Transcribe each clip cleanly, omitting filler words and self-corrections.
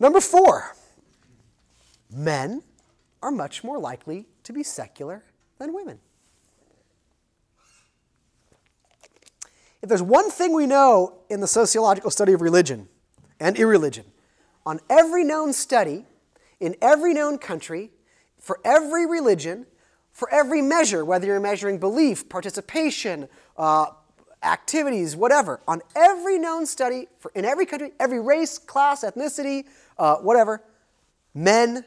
Number 4, men are much more likely to be secular than women. If there's one thing we know in the sociological study of religion and irreligion, on every known study, in every known country, for every religion, for every measure, whether you're measuring belief, participation, activities, whatever, on every known study, in every country, every race, class, ethnicity, whatever, men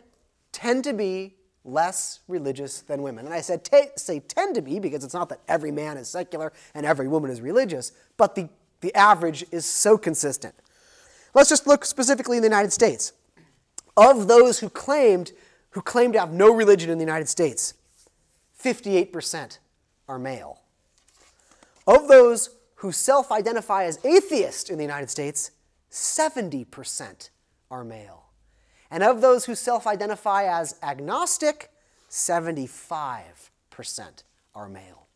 tend to be less religious than women. And I said say tend to be because it's not that every man is secular and every woman is religious, but the average is so consistent. Let's just look specifically in the United States. Of those who claimed to have no religion in the United States, 58% are male. Of those who self-identify as atheist in the United States, 70% are male. And of those who self-identify as agnostic, 75% are male.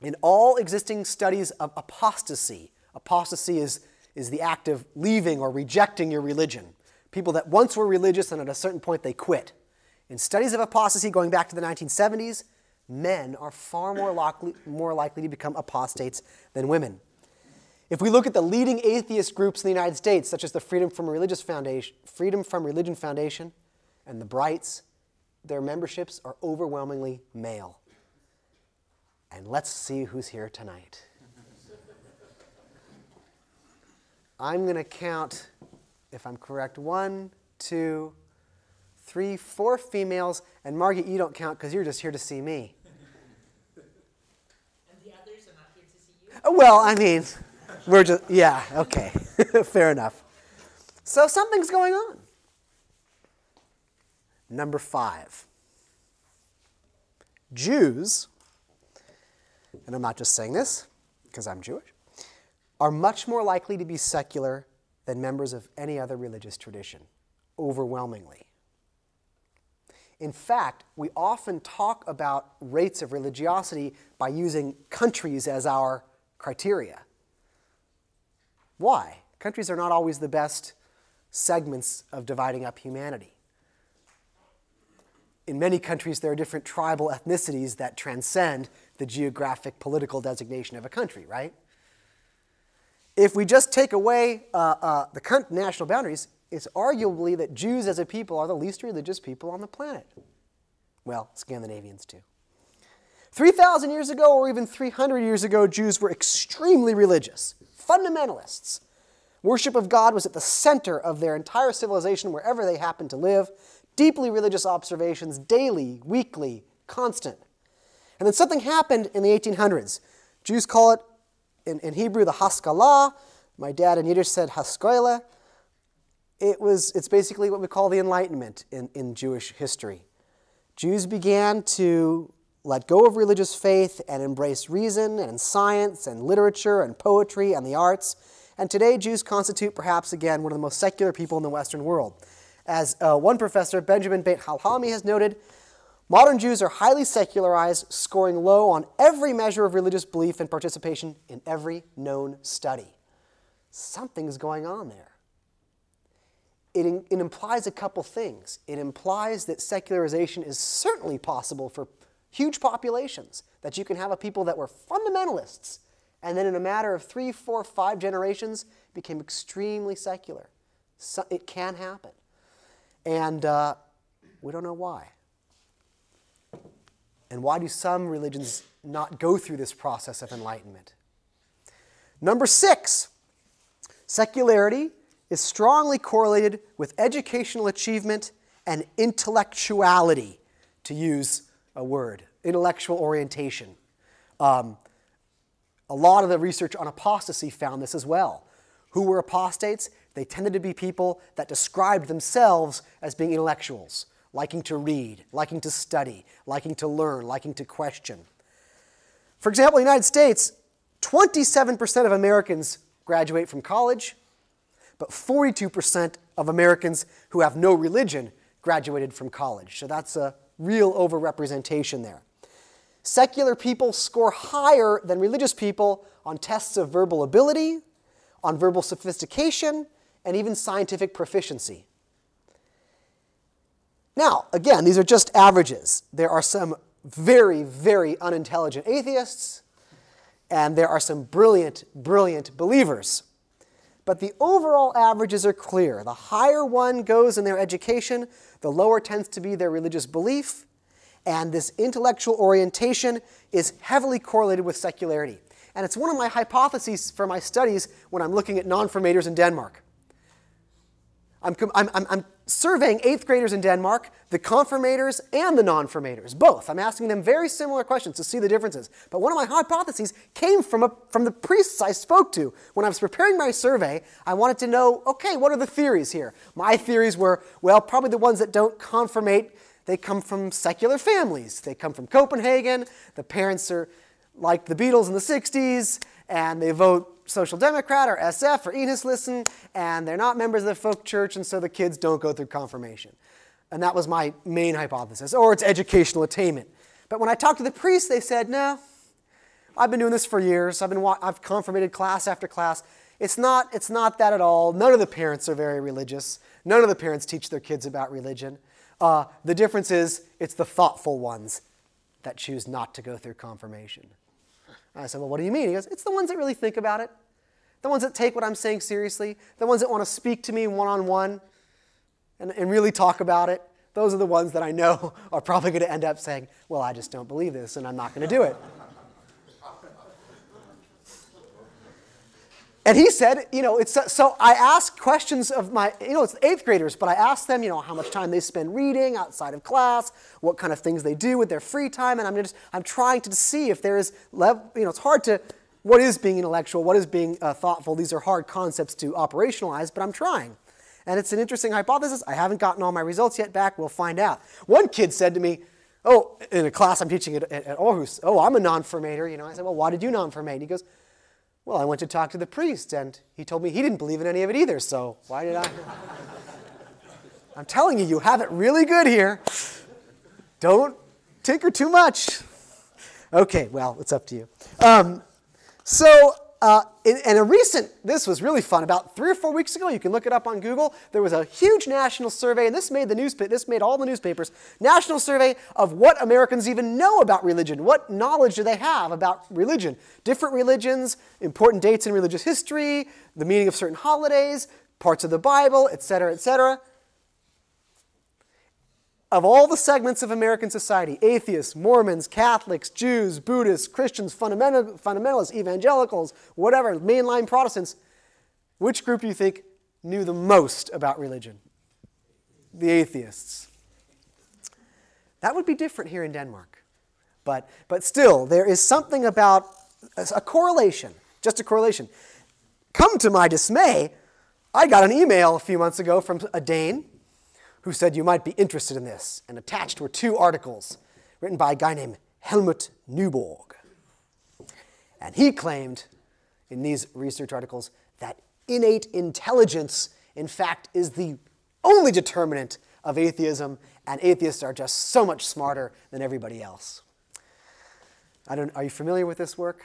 In all existing studies of apostasy is the act of leaving or rejecting your religion. People that once were religious and at a certain point they quit. In studies of apostasy going back to the 1970s, men are far more likely to become apostates than women. If we look at the leading atheist groups in the United States, such as the Freedom from Religion Foundation and the Brights, their memberships are overwhelmingly male. And let's see who's here tonight. I'm going to count, if I'm correct, 1, 2, 3, 4 females. And Margaret, you don't count because you're just here to see me. And the others are not here to see you? Well, I mean, we're just, yeah, okay. Fair enough. So something's going on. Number 5. Jews, and I'm not just saying this because I'm Jewish, are much more likely to be secular than members of any other religious tradition, overwhelmingly. In fact, we often talk about rates of religiosity by using countries as our criteria. Why? Countries are not always the best segments of dividing up humanity. In many countries, there are different tribal ethnicities that transcend the geographic political designation of a country, right? If we just take away the national boundaries, it's arguably that Jews as a people are the least religious people on the planet. Well, Scandinavians too. 3,000 years ago or even 300 years ago, Jews were extremely religious, fundamentalists. Worship of God was at the center of their entire civilization wherever they happened to live. Deeply religious observations, daily, weekly, constant. And then something happened in the 1800s. Jews call it, in Hebrew, the Haskalah. My dad in Yiddish said Haskoila. It's basically what we call the Enlightenment in Jewish history. Jews began to let go of religious faith and embrace reason and science and literature and poetry and the arts. And today, Jews constitute perhaps, again, one of the most secular people in the Western world. As one professor, Benjamin Beit Halhami, has noted, modern Jews are highly secularized, scoring low on every measure of religious belief and participation in every known study. Something's going on there. It implies a couple things. It implies that secularization is certainly possible for huge populations, that you can have a people that were fundamentalists, and then in a matter of 3, 4, 5 generations became extremely secular. So it can happen. And we don't know why. And why do some religions not go through this process of enlightenment? Number 6, secularity is strongly correlated with educational achievement and intellectuality, to use a word, intellectual orientation. A lot of the research on apostasy found this as well. Who were apostates? They tended to be people that described themselves as being intellectuals, liking to read, liking to study, liking to learn, liking to question. For example, in the United States, 27% of Americans graduate from college, but 42% of Americans who have no religion graduated from college. So that's a real overrepresentation there. Secular people score higher than religious people on tests of verbal ability, on verbal sophistication, and even scientific proficiency. Now, again, these are just averages. There are some very, very unintelligent atheists, and there are some brilliant, brilliant believers. But the overall averages are clear. The higher one goes in their education, the lower tends to be their religious belief, and this intellectual orientation is heavily correlated with secularity. And it's one of my hypotheses for my studies when I'm looking at non-formators in Denmark. I'm surveying 8th graders in Denmark, the confirmators and the non-formators, both. I'm asking them very similar questions to see the differences. But one of my hypotheses came from the priests I spoke to. When I was preparing my survey, I wanted to know, okay, what are the theories here? My theories were, well, probably the ones that don't confirmate, they come from secular families. They come from Copenhagen, the parents are like the Beatles in the 60s, and they vote Social Democrat or SF or Enhedslisten, and they're not members of the folk church, and so the kids don't go through confirmation. And that was my main hypothesis, or it's educational attainment. But when I talked to the priests, they said, no, I've been doing this for years. I've confirmated class after class. It's not that at all. None of the parents are very religious. None of the parents teach their kids about religion. The difference is it's the thoughtful ones that choose not to go through confirmation. I said, well, what do you mean? He goes, it's the ones that really think about it, the ones that take what I'm saying seriously, the ones that want to speak to me one-on-one and really talk about it. Those are the ones that I know are probably going to end up saying, well, I just don't believe this, and I'm not going to do it. And he said, so I asked questions of my, it's 8th graders, but I asked them, how much time they spend reading outside of class, what kind of things they do with their free time, and I'm trying to see if there is, it's hard to, what is being intellectual, what is being thoughtful? These are hard concepts to operationalize, but I'm trying. And it's an interesting hypothesis. I haven't gotten all my results yet back. We'll find out. One kid said to me, in a class I'm teaching at Aarhus, I'm a non-formator. I said, well, why did you non-formate? He goes, well, I went to talk to the priest, and he told me he didn't believe in any of it either, so why did I? I'm telling you, you have it really good here. Don't tinker too much. Okay, well, it's up to you. This was really fun. About 3 or 4 weeks ago, you can look it up on Google, there was a huge national survey, and this made all the newspapers, national survey of what Americans even know about religion. What knowledge do they have about religion? Different religions, important dates in religious history, the meaning of certain holidays, parts of the Bible, etc., etc. Of all the segments of American society, atheists, Mormons, Catholics, Jews, Buddhists, Christians, fundamentalists, evangelicals, whatever, mainline Protestants, which group do you think knew the most about religion? The atheists. That would be different here in Denmark. But still, there is something about a correlation, just a correlation. Come to my dismay, I got an email a few months ago from a Dane who said you might be interested in this, and attached were 2 articles written by a guy named Helmut Nyborg. And he claimed in these research articles that innate intelligence, in fact, is the only determinant of atheism, and atheists are just so much smarter than everybody else. Are you familiar with this work?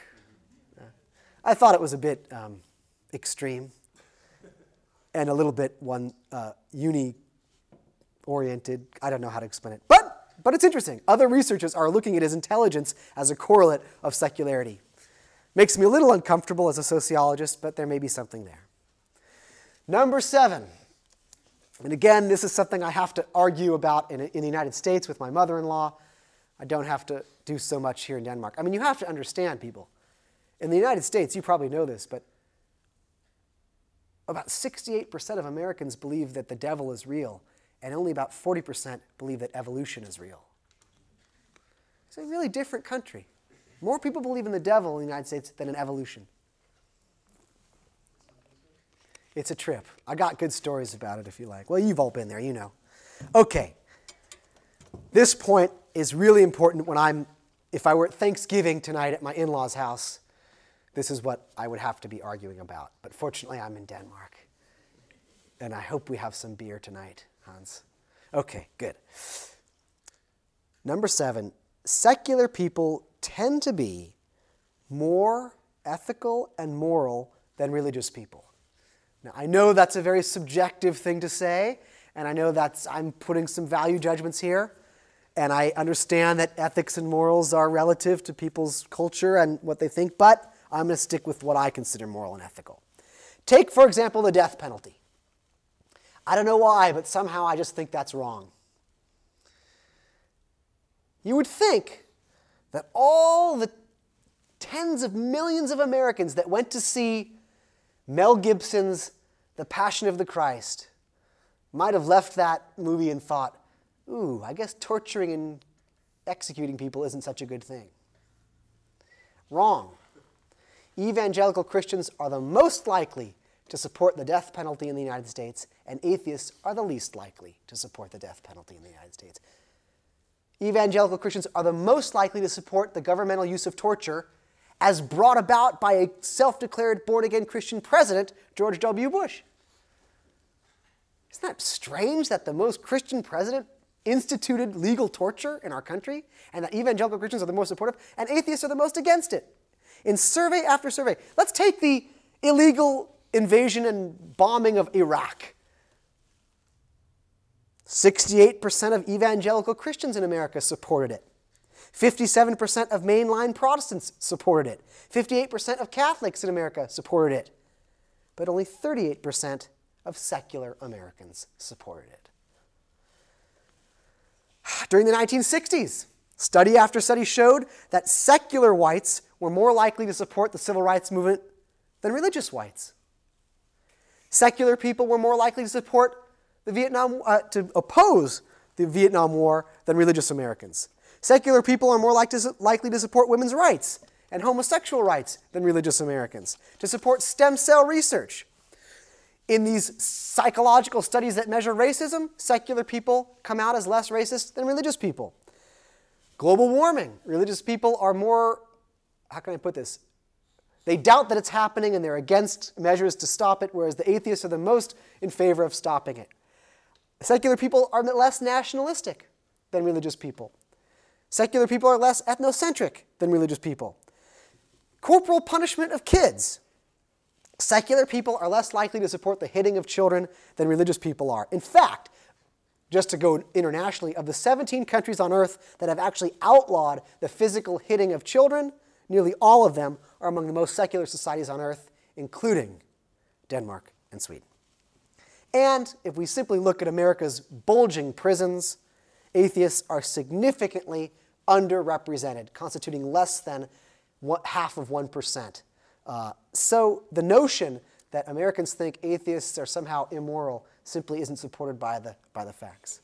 I thought it was a bit extreme and a little bit uni-oriented. I don't know how to explain it. But it's interesting. Other researchers are looking at his intelligence as a correlate of secularity. Makes me a little uncomfortable as a sociologist, but there may be something there. Number 7. And again, this is something I have to argue about in the United States with my mother-in-law. I don't have to do so much here in Denmark. I mean, you have to understand, people. In the United States, you probably know this, but about 68% of Americans believe that the devil is real, and only about 40% believe that evolution is real. It's a really different country. More people believe in the devil in the United States than in evolution. It's a trip. I got good stories about it if you like. Well, you've all been there, you know. Okay. This point is really important if I were at Thanksgiving tonight at my in-laws' house, this is what I would have to be arguing about. But fortunately, I'm in Denmark. And I hope we have some beer tonight, Hans. Okay, good. Number 7, secular people tend to be more ethical and moral than religious people. Now, I know that's a very subjective thing to say, and I know I'm putting some value judgments here, and I understand that ethics and morals are relative to people's culture and what they think, but I'm going to stick with what I consider moral and ethical. Take, for example, the death penalty. I don't know why, but somehow I just think that's wrong. You would think that all the tens of millions of Americans that went to see Mel Gibson's The Passion of the Christ might have left that movie and thought, ooh, I guess torturing and executing people isn't such a good thing. Wrong. Evangelical Christians are the most likely to support the death penalty in the United States, and atheists are the least likely to support the death penalty in the United States. Evangelical Christians are the most likely to support the governmental use of torture as brought about by a self-declared born-again Christian president, George W. Bush. Isn't that strange that the most Christian president instituted legal torture in our country, and that evangelical Christians are the most supportive, and atheists are the most against it? In survey after survey, let's take the illegal invasion and bombing of Iraq. 68% of evangelical Christians in America supported it. 57% of mainline Protestants supported it. 58% of Catholics in America supported it. But only 38% of secular Americans supported it. During the 1960s, study after study showed that secular whites were more likely to support the civil rights movement than religious whites. Secular people were more likely to support to oppose the Vietnam War than religious Americans. Secular people are more likely to support women's rights and homosexual rights than religious Americans, to support stem cell research. In these psychological studies that measure racism, secular people come out as less racist than religious people. Global warming, religious people are more, how can I put this? They doubt that it's happening and they're against measures to stop it, whereas the atheists are the most in favor of stopping it. Secular people are less nationalistic than religious people. Secular people are less ethnocentric than religious people. Corporal punishment of kids. Secular people are less likely to support the hitting of children than religious people are. In fact, just to go internationally, of the 17 countries on earth that have actually outlawed the physical hitting of children, nearly all of them are among the most secular societies on earth, including Denmark and Sweden. And if we simply look at America's bulging prisons, atheists are significantly underrepresented, constituting less than half of 1%. So the notion that Americans think atheists are somehow immoral simply isn't supported by the facts.